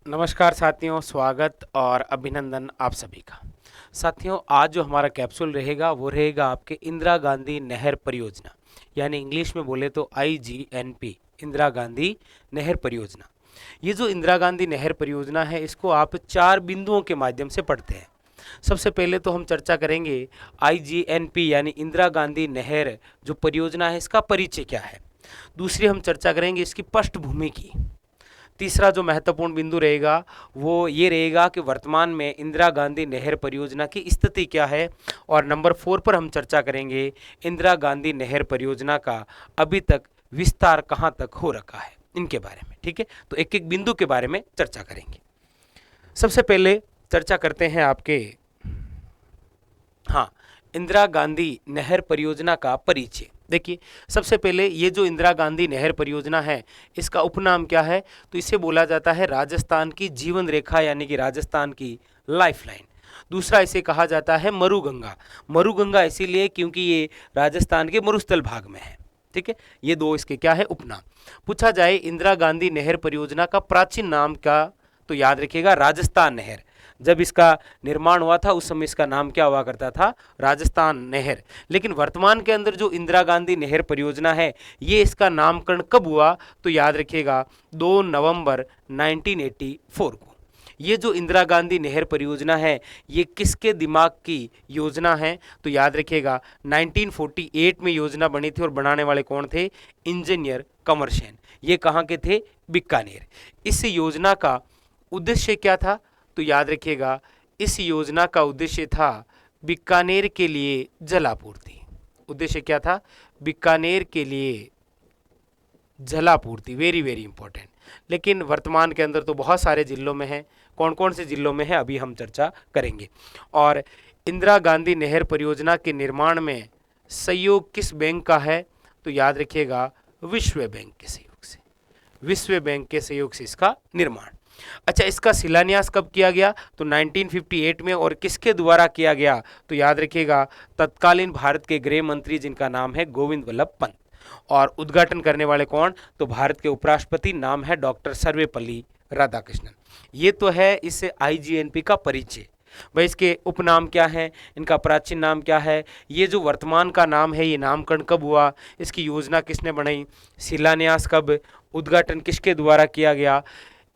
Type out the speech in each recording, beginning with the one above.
नमस्कार साथियों, स्वागत और अभिनंदन आप सभी का। साथियों, आज जो हमारा कैप्सूल रहेगा वो रहेगा आपके इंदिरा गांधी नहर परियोजना, यानी इंग्लिश में बोले तो IGNP, इंदिरा गांधी नहर परियोजना। ये जो इंदिरा गांधी नहर परियोजना है, इसको आप 4 बिंदुओं के माध्यम से पढ़ते हैं। सबसे पहले तो हम चर्चा करेंगे IGNP यानी इंदिरा गांधी नहर जो परियोजना है, इसका परिचय क्या है। दूसरी हम चर्चा करेंगे इसकी पृष्ठभूमि की। तीसरा जो महत्वपूर्ण बिंदु रहेगा वो ये रहेगा कि वर्तमान में इंदिरा गांधी नहर परियोजना की स्थिति क्या है। और नंबर 4 पर हम चर्चा करेंगे इंदिरा गांधी नहर परियोजना का अभी तक विस्तार कहाँ तक हो रखा है, इनके बारे में। ठीक है, तो एक एक बिंदु के बारे में चर्चा करेंगे। सबसे पहले चर्चा करते हैं आपके इंदिरा गांधी नहर परियोजना का परिचय। देखिए, सबसे पहले ये जो इंदिरा गांधी नहर परियोजना है, इसका उपनाम क्या है, तो इसे बोला जाता है राजस्थान की जीवन रेखा, यानी कि राजस्थान की लाइफलाइन। दूसरा इसे कहा जाता है मरुगंगा। मरुगंगा इसीलिए क्योंकि ये राजस्थान के मरुस्थल भाग में है। ठीक है, ये दो इसके क्या है, उपनाम। पूछा जाए इंदिरा गांधी नहर परियोजना का प्राचीन नाम क्या, तो याद रखिएगा राजस्थान नहर। जब इसका निर्माण हुआ था उस समय इसका नाम क्या हुआ करता था, राजस्थान नहर। लेकिन वर्तमान के अंदर जो इंदिरा गांधी नहर परियोजना है, ये इसका नामकरण कब हुआ, तो याद रखिएगा 2 नवंबर 1984 को। ये जो इंदिरा गांधी नहर परियोजना है, ये किसके दिमाग की योजना है, तो याद रखिएगा 1948 में योजना बनी थी और बनाने वाले कौन थे, इंजीनियर कंवर सेन। ये कहाँ के थे, बीकानेर। इस योजना का उद्देश्य क्या था, तो याद रखिएगा इस योजना का उद्देश्य था बीकानेर के लिए जलापूर्ति। उद्देश्य क्या था, बीकानेर के लिए जलापूर्ति। Very very important. लेकिन वर्तमान के अंदर तो बहुत सारे जिलों में है। कौन कौन से जिलों में है अभी हम चर्चा करेंगे। और इंदिरा गांधी नहर परियोजना के निर्माण में सहयोग किस बैंक का है, तो याद रखिएगा विश्व बैंक के सहयोग से। विश्व बैंक के सहयोग से इसका निर्माण। अच्छा, इसका शिलान्यास कब किया गया, तो 1958 में। और किसके द्वारा किया गया, तो याद रखिएगा तत्कालीन भारत के गृह मंत्री जिनका नाम है गोविंद वल्लभ पंत। और उद्घाटन करने वाले कौन, तो भारत के उपराष्ट्रपति, नाम है डॉक्टर सर्वपल्ली राधाकृष्णन। ये तो है इस IGNP का परिचय। भाई, इसके उपनाम क्या है, इनका प्राचीन नाम क्या है, ये जो वर्तमान का नाम है ये नामकरण कब हुआ, इसकी योजना किसने बनाई, शिलान्यास कब, उद्घाटन किसके द्वारा किया गया,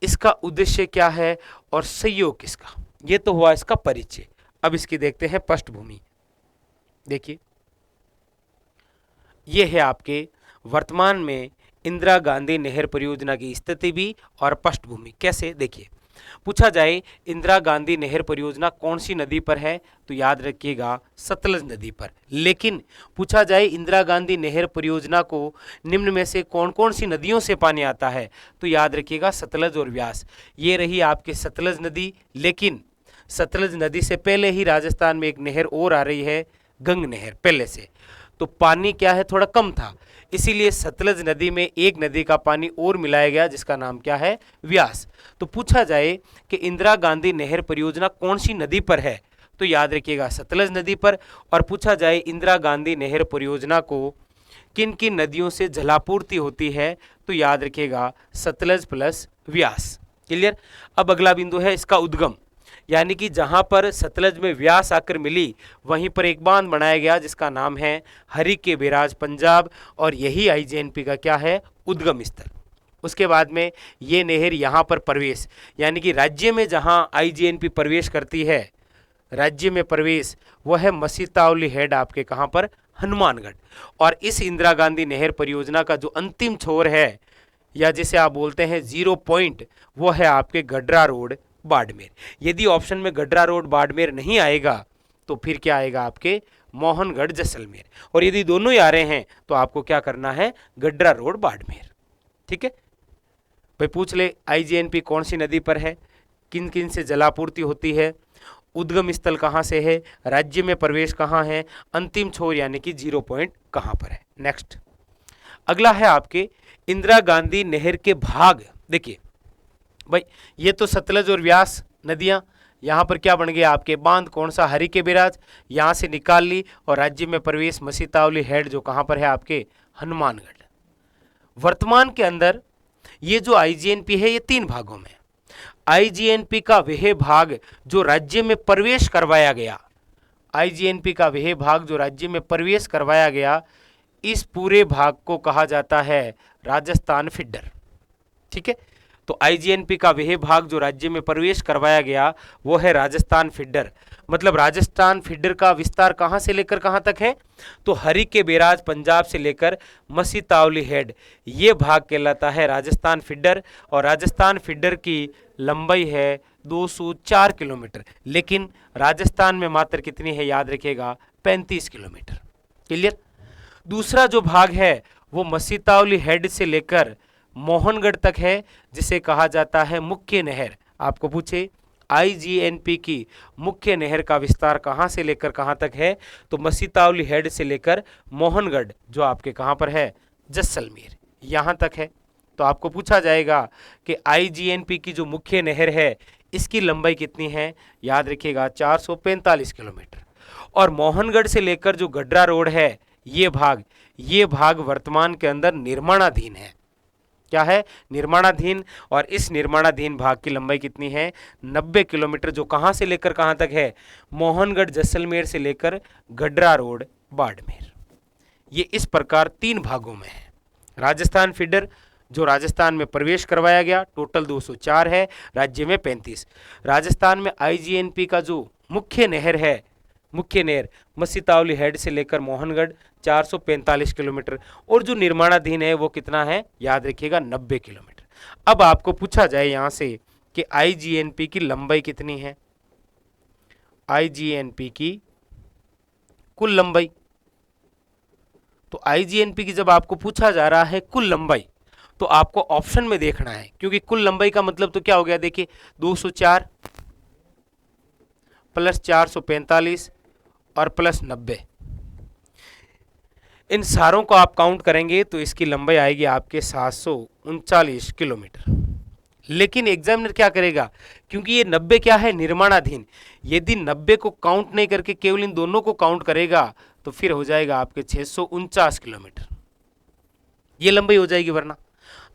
इसका उद्देश्य क्या है और सहयोग किसका। ये तो हुआ इसका परिचय। अब इसकी देखते हैं पृष्ठभूमि। देखिए, ये है आपके वर्तमान में इंदिरा गांधी नहर परियोजना की स्थिति भी और पृष्ठभूमि। कैसे, देखिए, पूछा जाए इंदिरा गांधी नहर परियोजना कौन सी नदी पर है, तो याद रखिएगा सतलज नदी पर। लेकिन पूछा जाए इंदिरा गांधी नहर परियोजना को निम्न में से कौन कौन सी नदियों से पानी आता है, तो याद रखिएगा सतलज और व्यास। ये रही आपके सतलज नदी। लेकिन सतलज नदी से पहले ही राजस्थान में एक नहर और आ रही है, गंग नहर, पहले से। तो पानी क्या है, थोड़ा कम था, इसीलिए सतलज नदी में एक नदी का पानी और मिलाया गया जिसका नाम क्या है, व्यास। तो पूछा जाए कि इंदिरा गांधी नहर परियोजना कौन सी नदी पर है, तो याद रखिएगा सतलज नदी पर। और पूछा जाए इंदिरा गांधी नहर परियोजना को किन किन नदियों से जलापूर्ति होती है, तो याद रखिएगा सतलज प्लस व्यास। क्लियर। अब अगला बिंदु है इसका उद्गम, यानी कि जहां पर सतलज में व्यास आकर मिली वहीं पर एक बांध बनाया गया जिसका नाम है हरि के बैराज पंजाब। और यही IGNP का क्या है, उद्गम स्थल। उसके बाद में ये नहर यहाँ पर प्रवेश, यानी कि राज्य में जहां IGNP प्रवेश करती है, राज्य में प्रवेश, वो है मसीतावली हेड आपके कहाँ पर, हनुमानगढ़। और इस इंदिरा गांधी नहर परियोजना का जो अंतिम छोर है, या जिसे आप बोलते हैं 0 पॉइंट, वो है आपके गडरा रोड बाड़मेर। यदि ऑप्शन में गडरा रोड बाड़मेर नहीं आएगा तो फिर क्या आएगा आपके मोहनगढ़ जैसलमेर। और यदि दोनों ही आ रहे हैं तो आपको क्या करना है, गडरा रोड बाड़मेर। ठीक है भाई, पूछ ले IGNP कौन सी नदी पर है, किन किन से जलापूर्ति होती है, उद्गम स्थल कहाँ से है, राज्य में प्रवेश कहाँ है, अंतिम छोर यानी कि 0 पॉइंट कहाँ पर है। नेक्स्ट, अगला है आपके इंदिरा गांधी नहर के भाग। देखिए भाई, ये तो सतलज और व्यास नदियां, यहाँ पर क्या बन गया आपके बांध, कौन सा, हरि के बैराज, यहाँ से निकाल ली। और राज्य में प्रवेश मसीतावली हेड जो कहाँ पर है आपके, हनुमानगढ़। वर्तमान के अंदर ये जो IGNP है ये 3 भागों में। आईजीएनपी का वह भाग जो राज्य में प्रवेश करवाया गया, आईजीएनपी का वह भाग जो राज्य में प्रवेश करवाया गया, इस पूरे भाग को कहा जाता है राजस्थान फीडर। ठीक है, तो आईजीएनपी का वह भाग जो राज्य में प्रवेश करवाया गया वो है राजस्थान फीडर। मतलब राजस्थान फीडर का विस्तार कहां से लेकर कहां तक है, तो हरी के बैराज पंजाब से लेकर मसी तावली हेड, ये भाग कहलाता है राजस्थान फीडर। और राजस्थान फीडर की लंबाई है 204 किलोमीटर, लेकिन राजस्थान में मात्र कितनी है, याद रखिएगा 35 किलोमीटर। क्लियर। दूसरा जो भाग है वो मसी तावली हेड से लेकर मोहनगढ़ तक है, जिसे कहा जाता है मुख्य नहर। आपको पूछे आईजीएनपी की मुख्य नहर का विस्तार कहां से लेकर कहां तक है, तो मसी तावली हेड से लेकर मोहनगढ़ जो आपके कहां पर है, जैसलमेर, यहां तक है। तो आपको पूछा जाएगा कि आईजीएनपी की जो मुख्य नहर है इसकी लंबाई कितनी है, याद रखिएगा 445 किलोमीटर। और मोहनगढ़ से लेकर जो गड्रा रोड है ये भाग वर्तमान के अंदर निर्माणाधीन है। क्या है, निर्माणाधीन। और इस निर्माणाधीन भाग की लंबाई कितनी है, 90 किलोमीटर, जो कहां से लेकर कहां तक है, मोहनगढ़ जैसलमेर से लेकर गड्रा रोड बाड़मेर। ये इस प्रकार 3 भागों में है। राजस्थान फीडर जो राजस्थान में प्रवेश करवाया गया, टोटल 204 है, राज्य में 35। राजस्थान में आईजीएनपी का जो मुख्य नहर है, मुख्य नहर मसी तावली हेड से लेकर मोहनगढ़ 445 किलोमीटर, और जो निर्माणाधीन है वो कितना है, याद रखिएगा 90 किलोमीटर। अब आपको पूछा जाए यहां से कि आईजीएनपी की लंबाई कितनी है, आईजीएनपी की कुल लंबाई। तो आईजीएनपी की जब आपको पूछा जा रहा है कुल लंबाई, तो आपको ऑप्शन में देखना है, क्योंकि कुल लंबाई का मतलब तो क्या हो गया, देखिए 204 प्लस 445 और प्लस 90, इन सारों को आप काउंट करेंगे तो इसकी लंबाई आएगी आपके 739 किलोमीटर। लेकिन एग्जामिनर क्या करेगा, क्योंकि ये 90 क्या है, निर्माणाधीन, यदि 90 को काउंट नहीं करके केवल इन दोनों को काउंट करेगा तो फिर हो जाएगा आपके 649 किलोमीटर, ये लंबाई हो जाएगी। वरना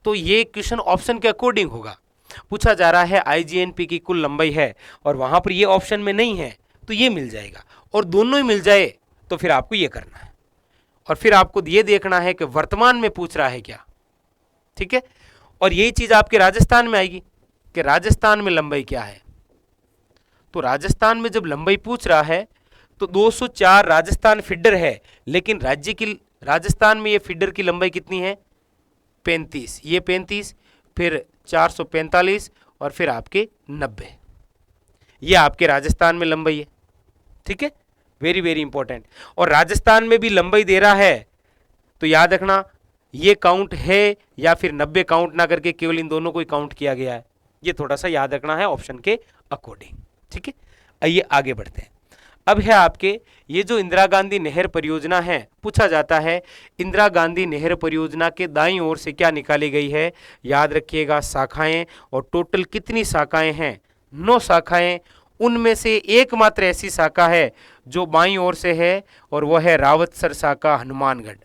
तो ये क्वेश्चन ऑप्शन के अकॉर्डिंग होगा। पूछा जा रहा है आईजीएनपी की कुल लंबाई है और वहां पर ये ऑप्शन में नहीं है, तो ये मिल जाएगा, और दोनों ही मिल जाए तो फिर आपको ये करना है, और फिर आपको ये देखना है कि वर्तमान में पूछ रहा है क्या। ठीक है, और यही चीज आपके राजस्थान में आएगी कि राजस्थान में लंबाई क्या है। तो राजस्थान में जब लंबाई पूछ रहा है तो 204 राजस्थान फीडर है, लेकिन राजस्थान में ये फीडर की लंबाई कितनी है, 35, ये 35, फिर 445 और फिर आपके 90, ये आपके राजस्थान में लंबाई है। ठीक है, वेरी वेरी इंपॉर्टेंट। और राजस्थान में भी लंबाई दे रहा है तो याद रखना ये काउंट है या फिर 90 काउंट ना करके केवल इन दोनों को ही काउंट किया गया है, ये थोड़ा सा याद रखना है ऑप्शन के अकॉर्डिंग। ठीक है, आइए आगे बढ़ते हैं। अब है आपके ये जो इंदिरा गांधी नहर परियोजना है, पूछा जाता है इंदिरा गांधी नहर परियोजना के दाईं ओर से क्या निकाली गई है, याद रखिएगा शाखाएं, और टोटल कितनी शाखाएं हैं, 9 शाखाएं। उनमें से एकमात्र ऐसी शाखा है जो बाईं ओर से है और वह है रावतसर शाखा हनुमानगढ़।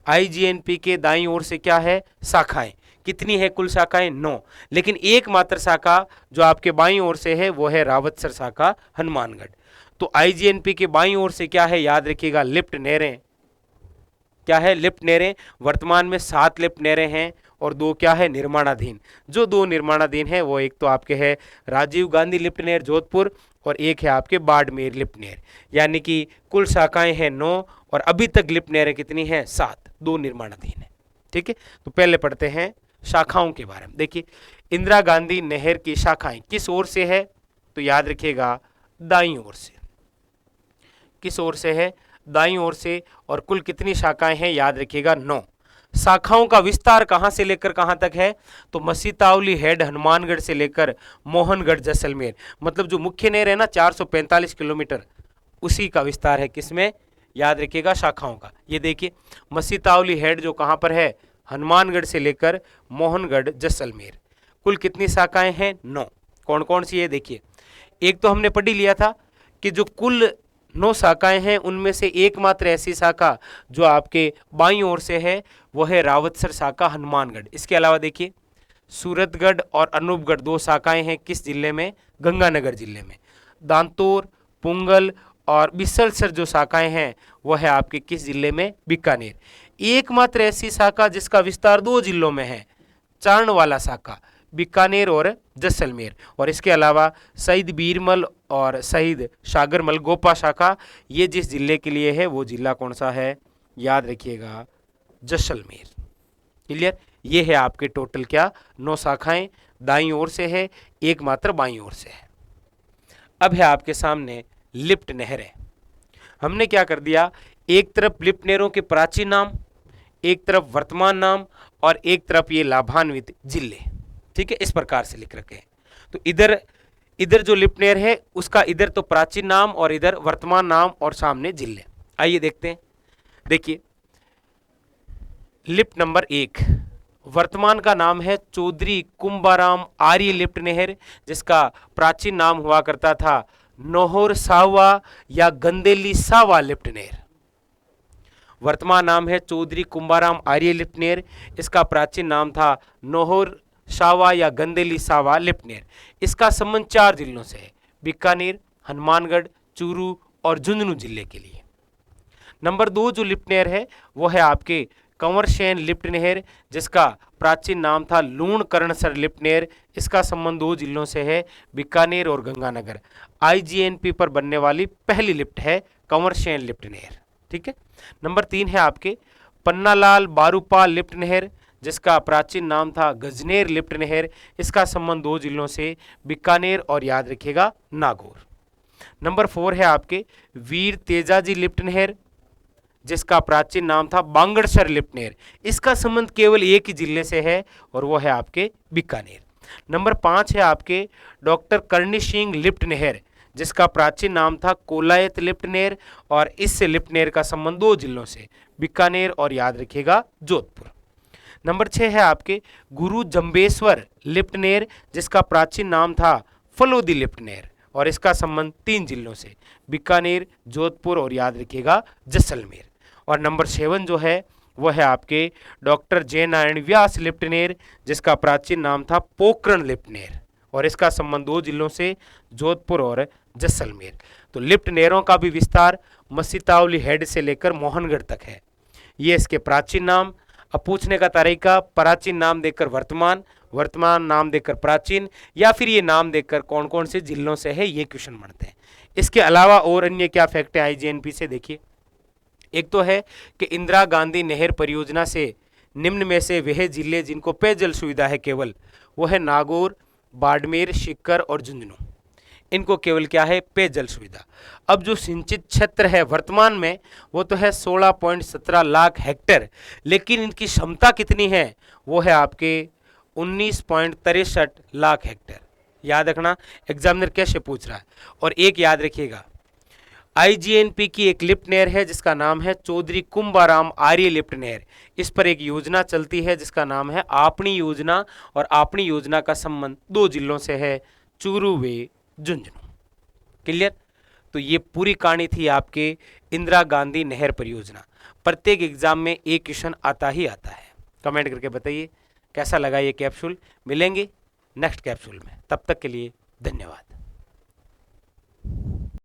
आईजीएनपी के दाईं ओर से क्या है, शाखाएं, कितनी है कुल शाखाएं, 9, लेकिन एकमात्र शाखा जो आपके बाईं ओर से है वो है रावतसर शाखा हनुमानगढ़। तो आईजीएनपी के बाईं ओर से क्या है, याद रखिएगा लिफ्ट नहरें, क्या है, लिफ्ट नहरें। वर्तमान में 7 लिफ्ट नहरें हैं और 2 क्या है, निर्माणाधीन। जो 2 निर्माणाधीन है वो एक तो आपके है राजीव गांधी लिफ्ट नहर जोधपुर और एक है आपके बाड़मेर लिफ्ट नहर, यानी कि कुल शाखाएं हैं 9 और अभी तक लिफ्ट नहरें कितनी हैं, 7, 2 निर्माणाधीन है। ठीक है, तो पहले पढ़ते हैं शाखाओं के बारे में। देखिए इंदिरा गांधी नहर की शाखाएं किस ओर से है, तो याद रखिएगा दाईं ओर से। किस ओर से है, दाईं ओर से। और कुल कितनी शाखाएं हैं, याद रखिएगा 9। शाखाओं का विस्तार कहां से लेकर कहां तक है, तो मसी तावली हेड हनुमानगढ़ से लेकर मोहनगढ़ जैसलमेर, मतलब जो मुख्य नहर है ना 445 किलोमीटर, उसी का विस्तार है किसमें, याद रखिएगा शाखाओं का। ये देखिए मसी तावली हेड जो कहां पर है, हनुमानगढ़ से लेकर मोहनगढ़ जैसलमेर, कुल कितनी शाखाएं हैं, 9। कौन कौन सी है, देखिए एक तो हमने पढ़ ही लिया था कि जो कुल 9 शाखाएं हैं उनमें से एकमात्र ऐसी शाखा जो आपके बाईं ओर से है वो है रावतसर शाखा हनुमानगढ़। इसके अलावा देखिए सूरतगढ़ और अनूपगढ़ 2 शाखाएं हैं किस जिले में? गंगानगर जिले में। दांतोर, पुंगल और बिसलसर जो शाखाएं हैं वो है आपके किस जिले में? बीकानेर। एकमात्र ऐसी शाखा जिसका विस्तार 2 जिलों में है, चारण वाला शाखा, बीकानेर और जैसलमेर। और इसके अलावा शहीद बीरमल और शहीद सागरमल गोपा शाखा, ये जिस जिले के लिए है वो जिला कौन सा है? याद रखिएगा, जैसलमेर। क्लियर? ये है आपके टोटल क्या? 9 शाखाएं दाईं ओर से है, एक मात्र बाईं ओर से है। अब है आपके सामने लिफ्ट नहरें। हमने क्या कर दिया, एक तरफ लिफ्ट नहरों के प्राचीन नाम, एक तरफ वर्तमान नाम और एक तरफ ये लाभान्वित जिले। ठीक है, इस प्रकार से लिख रखे हैं। तो इधर जो लिफ्ट नहर है उसका इधर तो प्राचीन नाम और इधर वर्तमान नाम और सामने जिले। आइए देखते हैं। देखिए, लिफ्ट नंबर 1 वर्तमान का नाम है चौधरी कुंभाराम आर्य लिफ्ट नहर, जिसका प्राचीन नाम हुआ करता था नोहर सावा या गंदेली सावा लिफ्ट नहर। वर्तमान नाम है चौधरी कुंभाराम आर्य लिफ्ट नहर, इसका प्राचीन नाम था नोहर सावा या गंदेली सावा लिफ्ट नहर। इसका संबंध 4 जिलों से है, बीकानेर, हनुमानगढ़, चूरू और झुंझुनू जिले के लिए। नंबर 2 जो लिफ्ट नहर है वो है आपके कंवरसेन लिफ्ट नहर, जिसका प्राचीन नाम था लूणकरणसर लिफ्ट नहर। इसका संबंध 2 जिलों से है, बीकानेर और गंगानगर। आईजीएनपी पर बनने वाली पहली लिफ्ट है कंवरसेन लिफ्ट नहर। ठीक है। नंबर 3 है आपके पन्नालाल बारूपाल लिफ्ट नहर, जिसका प्राचीन नाम था गजनेर लिफ्ट नहर। इसका संबंध 2 जिलों से, बीकानेर और याद रखिएगा नागौर। नंबर 4 है आपके वीर तेजाजी लिफ्ट नहर, जिसका प्राचीन नाम था बांगड़सर लिफ्ट नहर। इसका संबंध केवल एक ही जिले से है और वो है आपके बीकानेर। नंबर 5 है आपके डॉक्टर करणी सिंह लिफ्ट नहर, जिसका प्राचीन नाम था कोलायत लिफ्ट नहर और इस लिफ्ट नहर का संबंध 2 जिलों से, बीकानेर और याद रखिएगा जोधपुर। नंबर 6 है आपके गुरु जम्बेश्वर लिफ्ट नहर, जिसका प्राचीन नाम था फलोदी लिफ्ट नहर और इसका संबंध 3 जिलों से, बीकानेर, जोधपुर और याद रखिएगा जैसलमेर। और नंबर 7 जो है वह है आपके डॉक्टर जय नारायण व्यास लिफ्ट नहर, जिसका प्राचीन नाम था पोखरण लिफ्ट नहर और इसका संबंध 2 जिलों से, जोधपुर और जैसलमेर। तो लिफ्ट नहरों का भी विस्तार मसीतावली हेड से लेकर मोहनगढ़ तक है। ये इसके प्राचीन नाम। अब पूछने का तरीका, प्राचीन नाम देकर वर्तमान, वर्तमान नाम देकर प्राचीन, या फिर ये नाम देकर कौन कौन से जिलों से है, ये क्वेश्चन बनते हैं। इसके अलावा और अन्य क्या फैक्ट है आईजीएनपी से, देखिए। एक तो है कि इंदिरा गांधी नहर परियोजना से निम्न में से वह जिले जिनको पेयजल सुविधा है केवल, वो है नागौर, बाड़मेर, सीकर और झुंझुनू। इनको केवल क्या है, पेयजल सुविधा। अब जो सिंचित क्षेत्र है वर्तमान में वो तो है 16.17 लाख हेक्टेयर, लेकिन इनकी क्षमता कितनी है, वो है आपके 19.63 लाख हेक्टेयर। याद रखना, एग्जामिनर कैसे पूछ रहा है। और एक याद रखिएगा, आईजीएनपी की एक लिफ्ट नहर है जिसका नाम है चौधरी कुंभाराम आर्य लिफ्ट नहर। इस पर एक योजना चलती है जिसका नाम है आपनी योजना और आपनी योजना का संबंध 2 जिलों से है, चूरू व झुंझुनू। क्लियर? तो ये पूरी कहानी थी आपके इंदिरा गांधी नहर परियोजना। प्रत्येक एग्जाम में एक क्वेश्चन आता ही आता है। कमेंट करके बताइए कैसा लगा ये कैप्सूल। मिलेंगे नेक्स्ट कैप्सूल में, तब तक के लिए धन्यवाद।